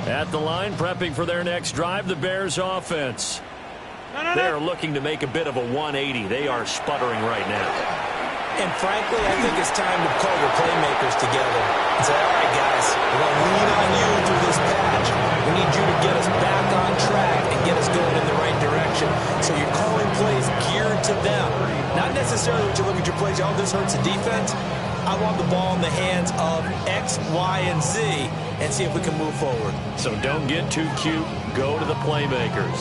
At the line, prepping for their next drive, the Bears offense. They are looking to make a bit of a 180. They are sputtering right now. And frankly, I think it's time to call your playmakers together and say, all right, guys, we're going to lean on you through this patch. We need you to get us back on track and get us going in the right direction. So you're calling plays geared to them. Not necessarily when you look at your plays, oh, this hurts the defense. I want the ball in the hands of X, Y, and Z and see if we can move forward. So don't get too cute. Go to the playmakers.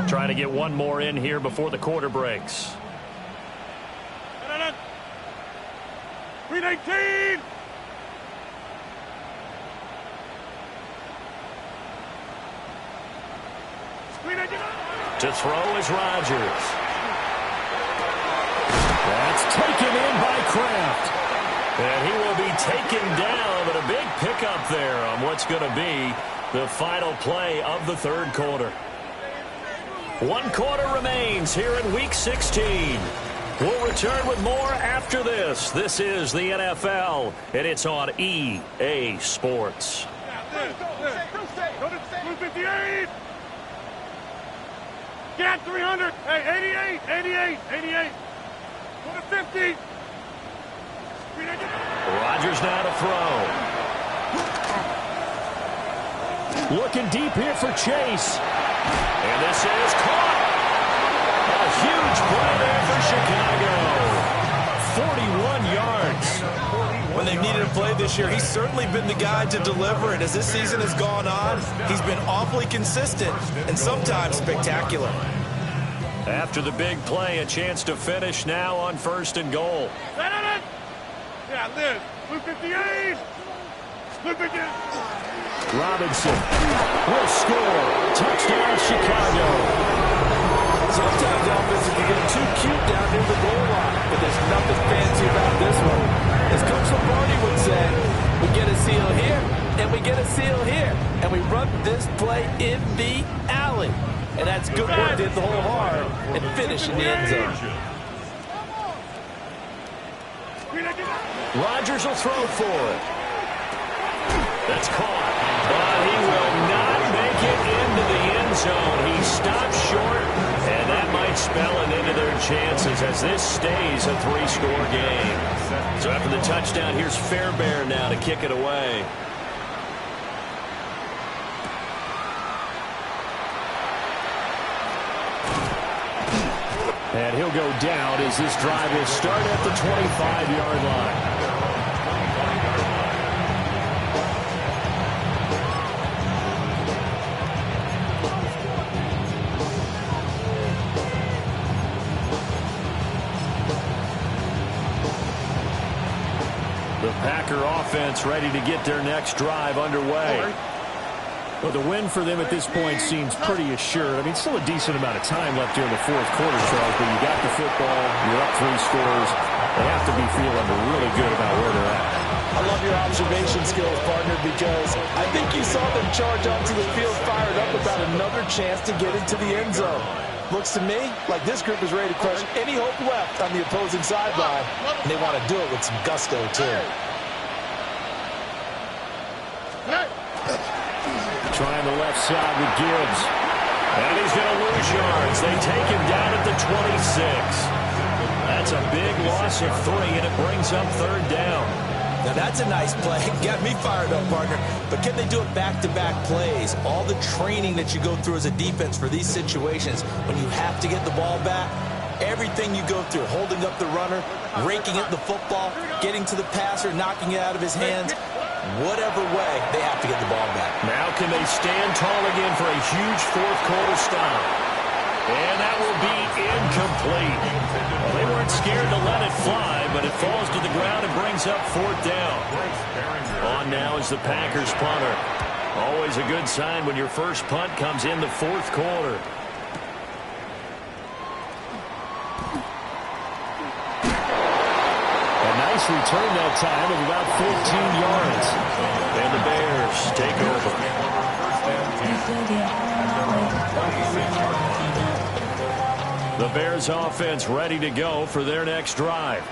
Trying to get one more in here before the quarter breaks. 319! To throw is Rodgers. That's taken in by Kraft. And he will be taken down, but a big pickup there on what's going to be the final play of the third quarter. 1 quarter remains here in Week 16. We'll return with more after this. This is the NFL, and it's on EA Sports. Go to 258! Get 300! Hey, 88! 88! Go to 50! Rodgers now to throw. Looking deep here for Chase. And this is caught. A huge play there for Chicago. 41 yards. When they've needed a play this year, he's certainly been the guy to deliver it. As this season has gone on, he's been awfully consistent and sometimes spectacular. After the big play, a chance to finish now on 1st and goal. Yeah, Liz. 258! 258! Robinson will score. Touchdown, Chicago. Sometimes offenses can get too cute down near the goal line, but there's nothing fancy about this one. As Coach Lombardi would say, we get a seal here, and we get a seal here, and we run this play in the alley. And that's good work, did the whole hard, and finish in the end zone. Rodgers will throw for it. That's caught. But he will not make it into the end zone. He stops short, and that might spell an end to their chances as this stays a 3-score game. So after the touchdown, here's Fairbairn now to kick it away. And he'll go down as this drive will start at the 25-yard line. The Packer offense ready to get their next drive underway. Well, the win for them at this point seems pretty assured. I mean, still a decent amount of time left here in the fourth quarter, Charles, but you got the football, you're up 3 scores. They have to be feeling really good about where they're at. I love your observation skills, partner, because I think you saw them charge onto the field fired up about another chance to get into the end zone. Looks to me like this group is ready to crush any hope left on the opposing sideline, and they want to do it with some gusto, too. Trying the left side with Gibbs. And he's going to lose yards. They take him down at the 26. That's a big loss of 3, and it brings up 3rd down. Now, that's a nice play. Got me fired up, partner. But can they do it back-to-back plays? All the training that you go through as a defense for these situations, when you have to get the ball back, everything you go through, holding up the runner, raking at the football, getting to the passer, knocking it out of his hands, whatever way, they have to get the ball back. Now can they stand tall again for a huge fourth quarter stop? And that will be incomplete. Well, they weren't scared to let it fly, but it falls to the ground and brings up 4th down. On now is the Packers punter. Always a good sign when your first punt comes in the fourth quarter. Nice return that time of about 14 yards. And the Bears take over. The Bears offense ready to go for their next drive.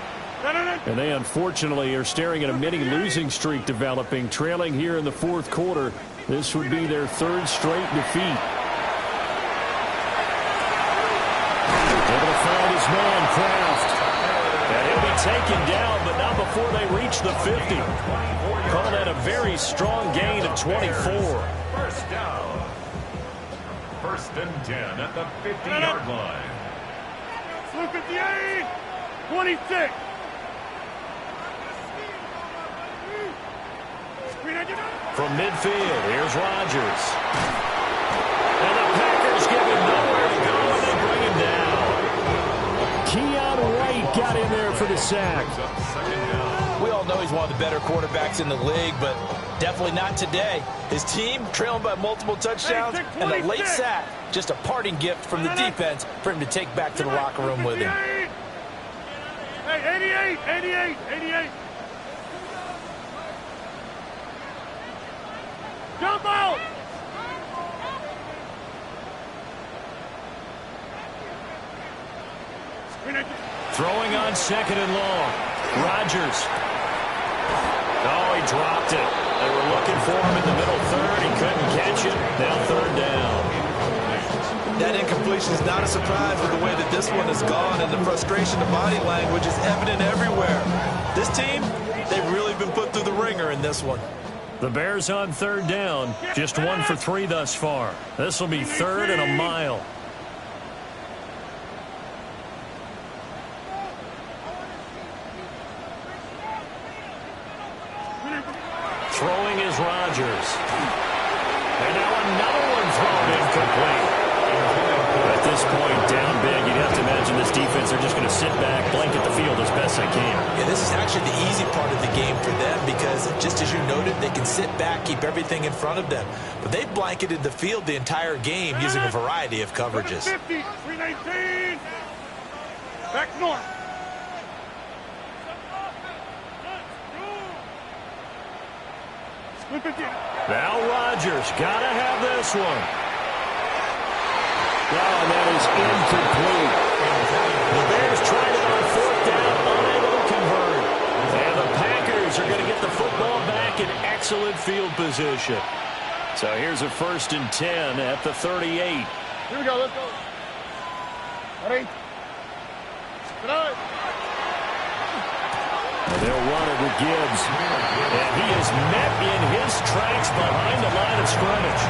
And they unfortunately are staring at a mini losing streak developing, trailing here in the fourth quarter. This would be their third straight defeat. Able to find his man, Kraft. And he'll be taken down, but not before they reach the 50. Call that a very strong gain of 24. First down. First and 10 at the 50-yard line. Look at the 8. 26. From midfield, here's Rodgers. And the Packers give him nowhere to go, and they bring him down. Keon White got in there for the sack. We all know he's one of the better quarterbacks in the league, but definitely not today. His team trailing by multiple touchdowns and a late sack. Just a parting gift from the defense for him to take back to the locker room with him. Hey, 88, 88, 88. Jump out! Throwing on second and long. Rodgers. Oh, he dropped it. They were looking for him in the middle third. He couldn't catch it. Now third down. That incompletion is not a surprise with the way that this one has gone, and the frustration of body language is evident everywhere. This team, they've really been put through the ringer in this one. The Bears on third down, just 1 for 3 thus far. This will be third and a mile. Throwing is Rodgers. And now another one thrown incomplete. At this point, down big, you'd have to imagine this defense, they're just going to sit back, blanket the field as best they can. Yeah, this is actually the easy part of the game for them because, just as you noted, they can sit back, keep everything in front of them. But they've blanketed the field the entire game using a variety of coverages. 50, 319. Back north. Now Rodgers, gotta have this one. Oh, and that is incomplete. The Bears tried it on fourth down, unable to convert. And the Packers are going to get the football back in excellent field position. So here's a 1st and 10 at the 38. Here we go, let's go. Ready? Good. And they'll run it with Gibbs. And he is met in his tracks behind the line of scrimmage.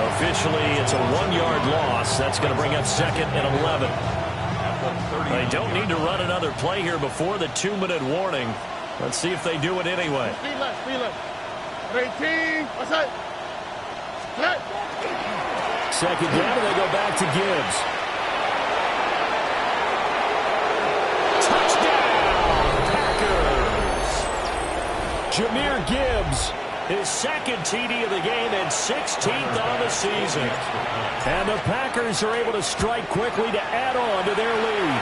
Officially, it's a 1-yard loss. That's going to bring up 2nd and 11. They don't need to run another play here before the 2-minute warning. Let's see if they do it anyway. Speed left, speed left. 18, what's that? Second down, and they go back to Gibbs. Jahmyr Gibbs, his second TD of the game and 16th on the season. And the Packers are able to strike quickly to add on to their lead.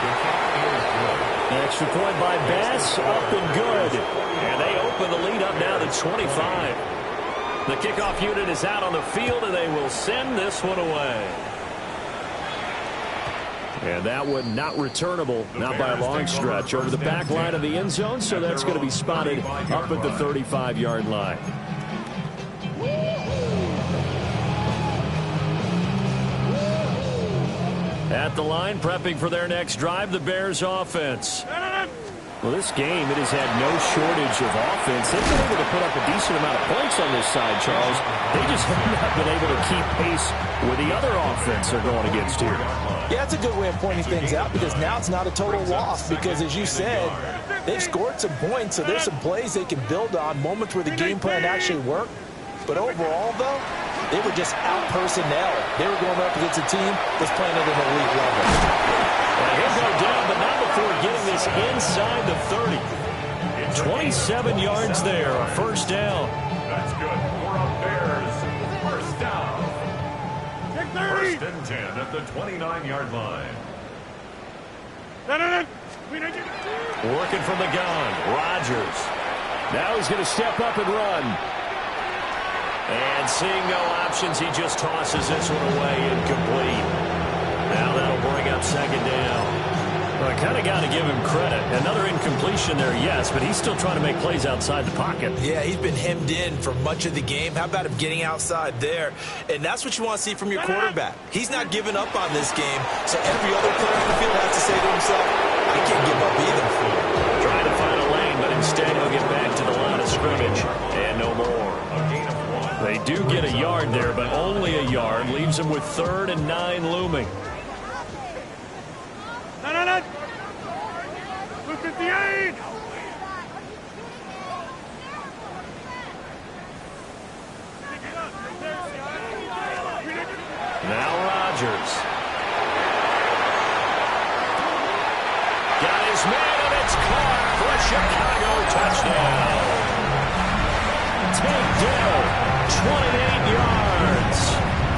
An extra point by Bass, up and good. And they open the lead up now to 25. The kickoff unit is out on the field, and they will send this one away. And that one not returnable, not by a long stretch, over the back line of the end zone, so that's going to be spotted up at the 35-yard line. At the line, prepping for their next drive, the Bears offense. Well, this game, it has had no shortage of offense. They've been able to put up a decent amount of points on this side, Charles. They just have not been able to keep pace with the other offense they're going against here. Yeah, that's a good way of pointing things out because now it's not a total loss because, as you said, they've scored some points, so there's some plays they can build on, moments where the game plan actually worked. But overall, though, they were just out-personnel. They were going up against a team that's playing at an elite level. And he'll go down, but not before getting this inside the 30. 27 yards there, a first down. That's good for a Bears first down. 1st and 10 at the 29-yard line. Working from the gun, Rodgers. Now he's going to step up and run. And seeing no options, he just tosses this one away incomplete. Now that'll bring up up second down. Well, I kind of got to give him credit. Another incompletion there, yes, but he's still trying to make plays outside the pocket. Yeah, he's been hemmed in for much of the game. How about him getting outside there? And that's what you want to see from your quarterback. He's not giving up on this game, so every other player on the field has to say to himself, I can't give up either. Trying to find a lane, but instead he'll get back to the line of scrimmage. And no more. They do get a yard there, but only a yard. Leaves them with 3rd and 9 looming. 258. Now Rodgers. Got his man, and it's caught for a Chicago touchdown. Takedown, 28 yards.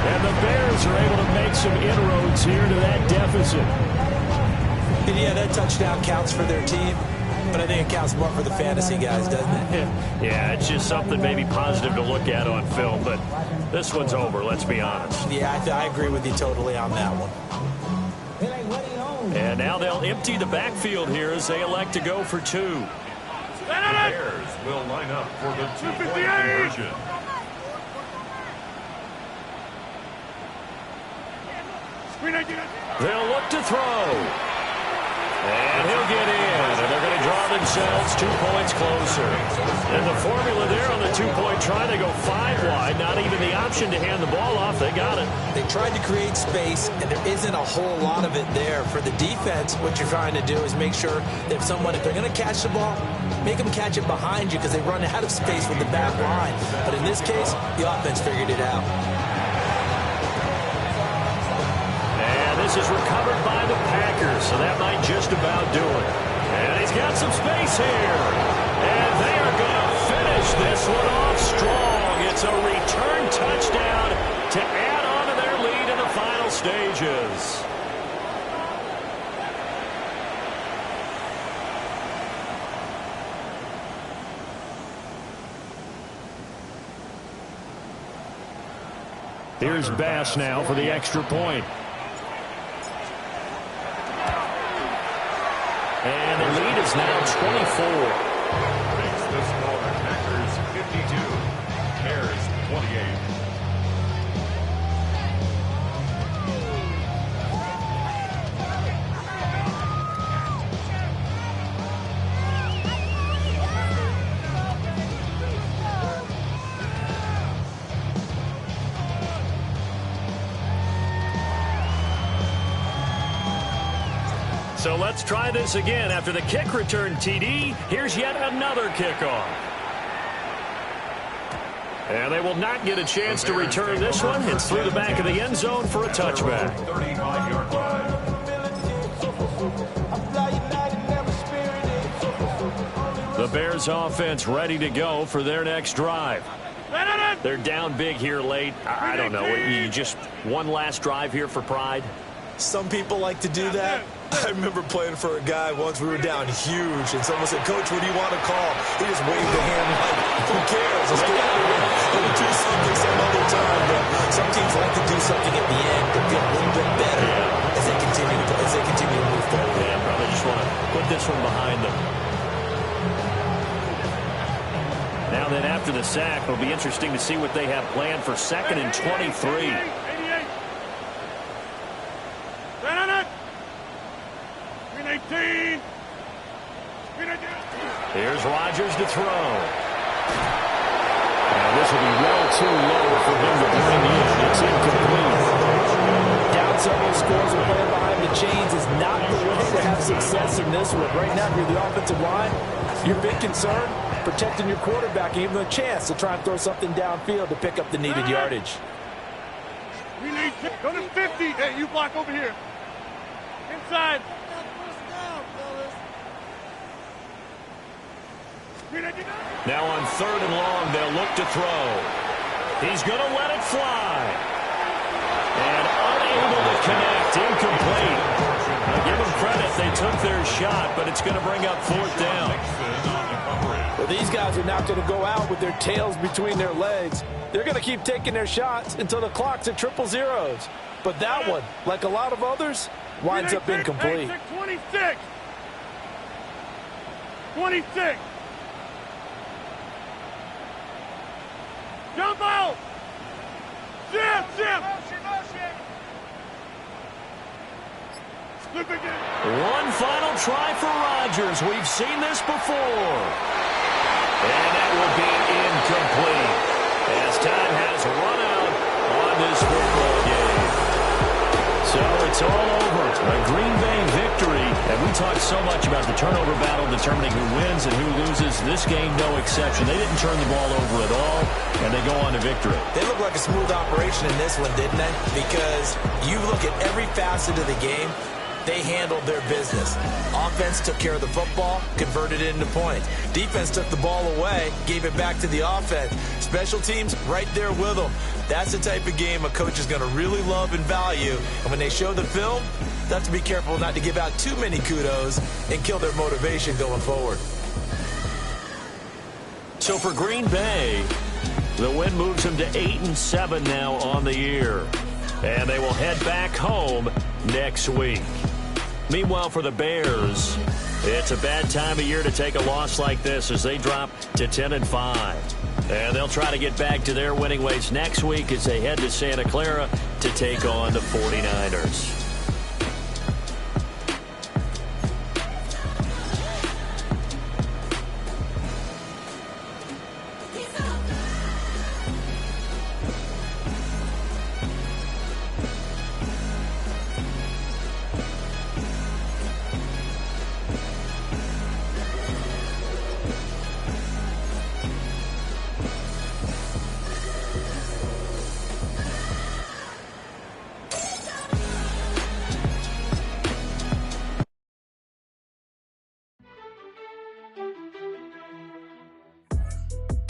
And the Bears are able to make some inroads here to that deficit. And yeah, that touchdown counts for their team, but I think it counts more for the fantasy guys, doesn't it? Yeah, it's just something maybe positive to look at on film, but this one's over, let's be honest. Yeah, I agree with you totally on that one. And now they'll empty the backfield here as they elect to go for 2. The Bears will line up for the 2-point conversion. They'll look to throw. And he'll get in, and they're going to draw themselves 2 points closer. And the formula there on the 2-point try, they go 5 wide, not even the option to hand the ball off. They got it. They tried to create space, and there isn't a whole lot of it there. For the defense, what you're trying to do is make sure that if they're going to catch the ball, make them catch it behind you because they run out of space with the back line. But in this case, the offense figured it out. This is recovered by the Packers, so that might just about do it. And he's got some space here. And they are going to finish this one off strong. It's a return touchdown to add on to their lead in the final stages. Here's Bass now for the extra point. And the lead is now 24. Makes the score Packers 52, Bears 28. So let's try this again. After the kick return TD, here's yet another kickoff. And they will not get a chance to return this one. It's through the back of the end zone for a touchback. 35-yard line. The Bears offense ready to go for their next drive. They're down big here late. I don't know. You just one last drive here for pride? Some people like to do that. I remember playing for a guy once. We were down huge, and someone said, Coach, what do you want to call? He just waved the hand like, who cares? Let's get out of here. We'll do something some other time. But some teams like to do something at the end to feel a little bit better as they continue to move forward. Yeah, probably just want to put this one behind them. Now then, after the sack, it'll be interesting to see what they have planned for 2nd and 23. Here's Rodgers to throw. And this will be well too low for him to bring in. It's incomplete. Down several scores and playing behind the chains is not the way to have success in this one. Right now, if you're the offensive line, your big concern, protecting your quarterback, and even a chance to try and throw something downfield to pick up the needed yardage. We need to go to 50. Hey, you block over here. Inside. Now on 3rd and long, they'll look to throw. He's going to let it fly. And unable to connect, incomplete. Now give them credit, they took their shot, but it's going to bring up 4th down. Well, these guys are not going to go out with their tails between their legs. They're going to keep taking their shots until the clock's at 000. But that one, like a lot of others, Winds up incomplete. 26. 26. Jump out. Zip. Look again. One final try for Rodgers. We've seen this before. And that will be incomplete as time has run out on this football game. So it's all over. A Green Bay victory. And we talked so much about the turnover battle determining who wins and who loses. This game, no exception. They didn't turn the ball over at all, and they go on to victory. They look like a smooth operation in this one, didn't they? Because you look at every facet of the game, they handled their business. Offense took care of the football, converted it into points. Defense took the ball away, gave it back to the offense. Special teams right there with them. That's the type of game a coach is going to really love and value. And when they show the film, they have to be careful not to give out too many kudos and kill their motivation going forward. So for Green Bay, the win moves them to 8-7 now on the year. And they will head back home next week. Meanwhile, for the Bears, it's a bad time of year to take a loss like this as they drop to 10-5. And they'll try to get back to their winning ways next week as they head to Santa Clara to take on the 49ers.